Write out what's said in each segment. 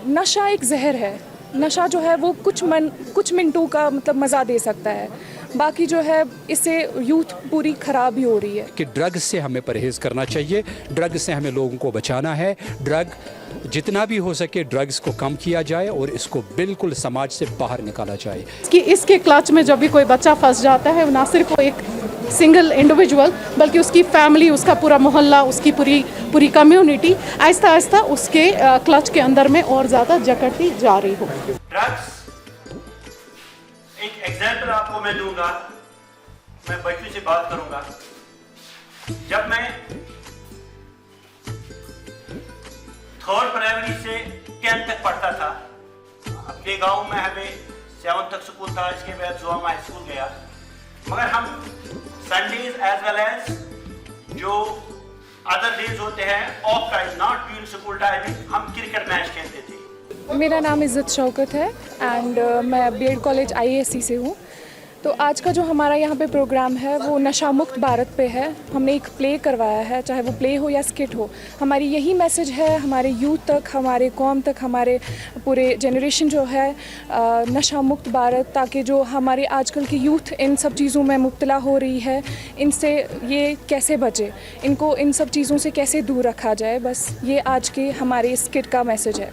नशा एक जहर है। नशा जो है वो कुछ मिनटों का मतलब मज़ा दे सकता है, बाकी जो है इससे यूथ पूरी ख़राब ही हो रही है। कि ड्रग्स से हमें परहेज़ करना चाहिए, ड्रग्स से हमें लोगों को बचाना है। ड्रग जितना भी हो सके ड्रग्स को कम किया जाए और इसको बिल्कुल समाज से बाहर निकाला जाए। कि इसके क्लच में जब भी कोई बच्चा फंस जाता है, ना सिर्फ वो एक सिंगल इंडिविजुअल बल्कि उसकी फैमिली, उसका पूरा मोहल्ला, उसकी पूरी कम्युनिटी आहिस्ता आहिस्ता उसके क्लच के अंदर में और ज़्यादा जकड़ती जा रही हो। ड्रग्स एक एग्जाम्पल आपको मैं दूंगा। मैं बच्चों से बात करूंगा। जब मैं 3rd प्राइमरी से 10th तक पढ़ता था, अपने गांव में हमें 7th तक स्कूल था, इसके बाद जुआमा हाई स्कूल गया। मगर हम संडेज एज वेल एज जो अदर डेज होते हैं of time, not during school timing, हम क्रिकेट मैच खेलते थे। मेरा नाम इज़्ज़त शौकत है एंड मैं बीएड कॉलेज IASC से हूँ। तो आज का जो हमारा यहाँ पे प्रोग्राम है वो नशा मुक्त भारत पे है। हमने एक प्ले करवाया है, चाहे वो प्ले हो या स्किट हो। हमारी यही मैसेज है हमारे यूथ तक, हमारे कौम तक, हमारे पूरे जनरेशन जो है नशा मुक्त भारत, ताकि जो हमारे आजकल की यूथ इन सब चीज़ों में मुब्तला हो रही है, इनसे ये कैसे बचे, इनको इन सब चीज़ों से कैसे दूर रखा जाए। बस ये आज के हमारे स्किट का मैसेज है।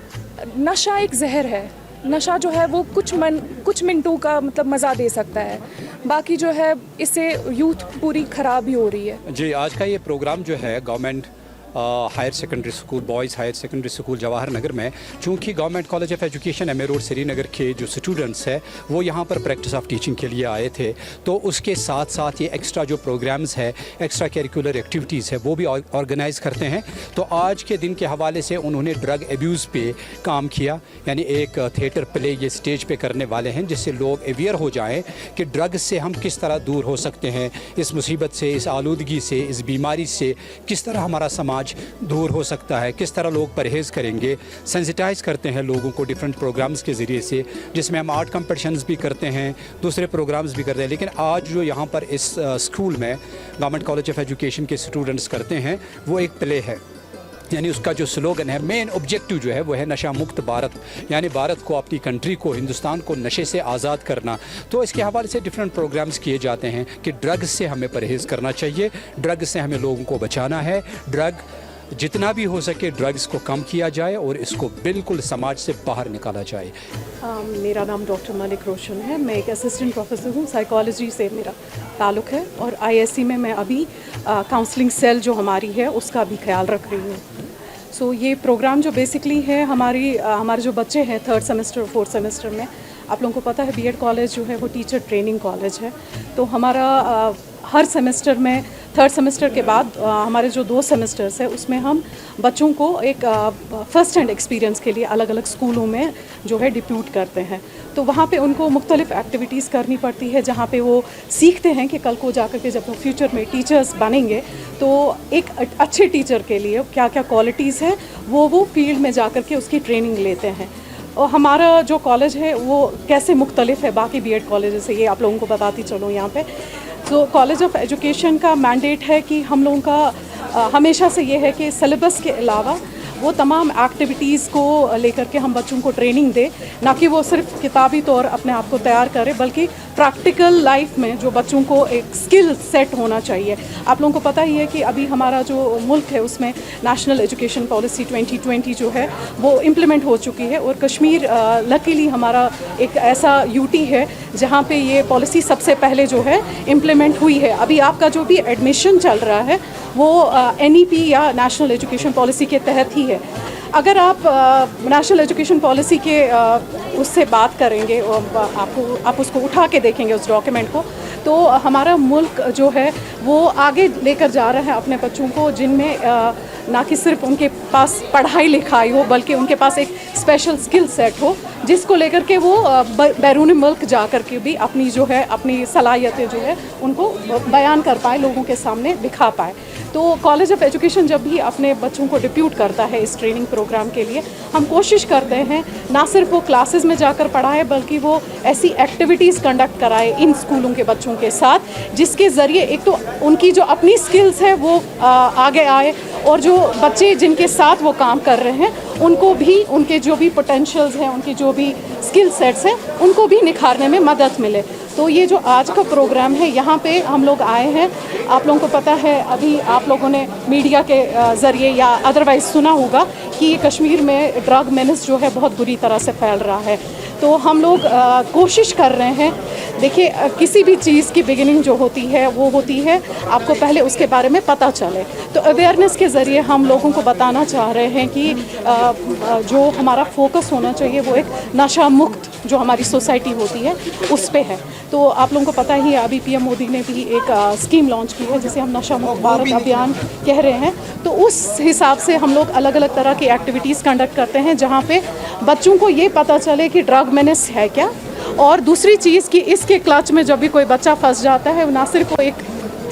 नशा एक जहर है। नशा जो है वो कुछ मिनटों का मतलब मज़ा दे सकता है, बाकी जो है इससे यूथ पूरी ख़राब ही हो रही है। जी, आज का ये प्रोग्राम जो है government higher secondary school, boys higher secondary school Jawahar Nagar में, चूँकि government college of education MA road Srinagar के जो स्टूडेंट्स हैं वो यहाँ पर प्रैक्टिस ऑफ टीचिंग के लिए आए थे, तो उसके साथ साथ ये एक्स्ट्रा जो प्रोग्राम्स है, एक्स्ट्रा करिकुलर एक्टिविटीज़ है, वो भी ऑर्गेनाइज़ करते हैं। तो आज के दिन के हवाले से उन्होंने ड्रग एब्यूज़ पे काम किया, यानी एक थिएटर प्ले ये स्टेज पे करने वाले हैं, जिससे लोग अवेयर हो जाएं कि ड्रग से हम किस तरह दूर हो सकते हैं, इस मुसीबत से, इस आलूदगी से, इस बीमारी से किस तरह हमारा समाज दूर हो सकता है, किस तरह लोग परहेज़ करेंगे। सेंसिटाइज करते हैं लोगों को डिफरेंट प्रोग्राम्स के ज़रिए से, जिसमें हम आर्ट कंपटीशंस भी करते हैं, दूसरे प्रोग्राम्स भी करते हैं। लेकिन आज जो यहाँ पर इस स्कूल में गवर्नमेंट कॉलेज ऑफ एजुकेशन के स्टूडेंट्स करते हैं वो एक प्ले है, यानी उसका जो स्लोगन है, मेन ऑब्जेक्टिव जो है वो है नशा मुक्त भारत, यानी भारत को, अपनी कंट्री को, हिंदुस्तान को नशे से आज़ाद करना। तो इसके हवाले से डिफरेंट प्रोग्राम्स किए जाते हैं कि ड्रग्स से हमें परहेज़ करना चाहिए, ड्रग्स से हमें लोगों को बचाना है। ड्रग जितना भी हो सके ड्रग्स को कम किया जाए और इसको बिल्कुल समाज से बाहर निकाला जाए। मेरा नाम डॉक्टर मलिक रोशन है। मैं एक असिस्टेंट प्रोफेसर हूँ, साइकोलॉजी से मेरा ताल्लुक़ है, और ISC में मैं अभी काउंसलिंग सेल जो हमारी है उसका भी ख्याल रख रही हूँ। सो ये प्रोग्राम जो बेसिकली है हमारे जो बच्चे हैं 3rd सेमेस्टर 4th सेमेस्टर में, आप लोगों को पता है BEd कॉलेज जो है वो टीचर ट्रेनिंग कॉलेज है। तो हमारा हर सेमेस्टर में 3rd सेमेस्टर के बाद हमारे जो 2 सेमेस्टर्स है उसमें हम बच्चों को एक फ़र्स्ट हैंड एक्सपीरियंस के लिए अलग अलग स्कूलों में जो है डिप्यूट करते हैं। तो वहाँ पे उनको मुख्तलिफ एक्टिविटीज़ करनी पड़ती है, जहाँ पे वो सीखते हैं कि कल को जाकर के जब वो फ्यूचर में टीचर्स बनेंगे तो एक अच्छे टीचर के लिए क्या क्या क्वालिटीज़ हैं वो फील्ड में जाकर के उसकी ट्रेनिंग लेते हैं। और हमारा जो कॉलेज है वो कैसे मुख्तलिफ है बाकी BEd कॉलेज से, ये आप लोगों को बताती चलो यहाँ पे। तो कॉलेज ऑफ एजुकेशन का मैंडेट है कि हम लोगों का हमेशा से ये है कि सिलेबस के अलावा वो तमाम एक्टिविटीज़ को लेकर के हम बच्चों को ट्रेनिंग दे, ना कि वो सिर्फ किताबी तौर अपने आप को तैयार करे, बल्कि प्रैक्टिकल लाइफ में जो बच्चों को एक स्किल सेट होना चाहिए। आप लोगों को पता ही है कि अभी हमारा जो मुल्क है उसमें नेशनल एजुकेशन पॉलिसी 2020 जो है वो इम्प्लीमेंट हो चुकी है, और कश्मीर लकीली हमारा एक ऐसा UT है जहाँ पे ये पॉलिसी सबसे पहले जो है इम्प्लीमेंट हुई है। अभी आपका जो भी एडमिशन चल रहा है वो NEP या नेशनल एजुकेशन पॉलिसी के तहत ही है। अगर आप नेशनल एजुकेशन पॉलिसी के उससे बात करेंगे और आप उसको उठा के देखेंगे उस डॉक्यूमेंट को, तो हमारा मुल्क जो है वो आगे लेकर जा रहा है अपने बच्चों को, जिनमें ना कि सिर्फ उनके पास पढ़ाई लिखाई हो बल्कि उनके पास एक स्पेशल स्किल सेट हो, जिसको लेकर के वो बैरून मुल्क जा कर के भी अपनी जो है अपनी सलाहियतें जो है उनको बयान कर पाए, लोगों के सामने दिखा पाए। तो कॉलेज ऑफ एजुकेशन जब भी अपने बच्चों को डिप्यूट करता है इस ट्रेनिंग प्रोग्राम के लिए, हम कोशिश करते हैं ना सिर्फ वो क्लासेस में जाकर पढ़ाए बल्कि वो ऐसी एक्टिविटीज़ कंडक्ट कराए इन स्कूलों के बच्चों के साथ, जिसके ज़रिए एक तो उनकी जो अपनी स्किल्स है वो आगे आए, और जो बच्चे जिनके साथ वो काम कर रहे हैं उनको भी उनके जो भी पोटेंशियल्स हैं, उनके जो भी स्किल सेट्स हैं, उनको भी निखारने में मदद मिले। तो ये जो आज का प्रोग्राम है, यहाँ पे हम लोग आए हैं। आप लोगों को पता है, अभी आप लोगों ने मीडिया के ज़रिए या अदरवाइज़ सुना होगा कि कश्मीर में ड्रग मेनेस जो है बहुत बुरी तरह से फैल रहा है। तो हम लोग कोशिश कर रहे हैं। देखिए, किसी भी चीज़ की बिगिनिंग जो होती है वो होती है आपको पहले उसके बारे में पता चले। तो अवेयरनेस के ज़रिए हम लोगों को बताना चाह रहे हैं कि जो हमारा फोकस होना चाहिए वो एक नशा मुक्त जो हमारी सोसाइटी होती है उस पे है। तो आप लोगों को पता ही है, अभी पीएम मोदी ने भी एक स्कीम लॉन्च की है जिसे हम नशा मुक्त भारत अभियान कह रहे हैं। तो उस हिसाब से हम लोग अलग अलग तरह की एक्टिविटीज़ कंडक्ट करते हैं जहाँ पे बच्चों को ये पता चले कि ड्रग मेनेस है क्या, और दूसरी चीज़ कि इसके क्लच में जब भी कोई बच्चा फंस जाता है, ना सिर्फ वो एक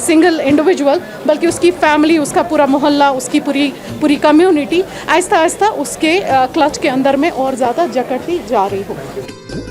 सिंगल इंडिविजुअल बल्कि उसकी फैमिली, उसका पूरा मोहल्ला, उसकी पूरी कम्युनिटी आहिस्ता आहिस्ता उसके क्लच के अंदर में और ज़्यादा जकड़ती जा रही हो।